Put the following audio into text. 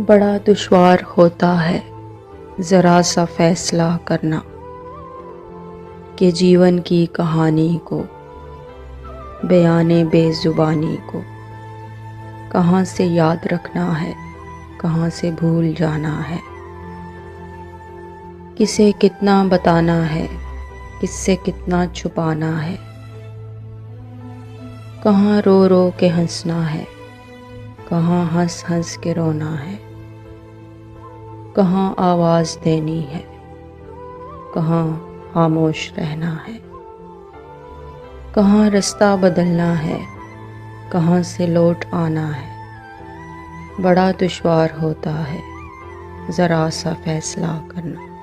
बड़ा दुश्वार होता है ज़रा सा फैसला करना कि जीवन की कहानी को, बयाने बेज़ुबानी को कहाँ से याद रखना है, कहाँ से भूल जाना है। किसे कितना बताना है, किससे कितना छुपाना है। कहाँ रो रो के हंसना है, कहाँ हंस हंस के रोना है। कहाँ आवाज़ देनी है, कहाँ खामोश रहना है। कहाँ रास्ता बदलना है, कहाँ से लौट आना है। बड़ा दुश्वार होता है ज़रा सा फैसला करना।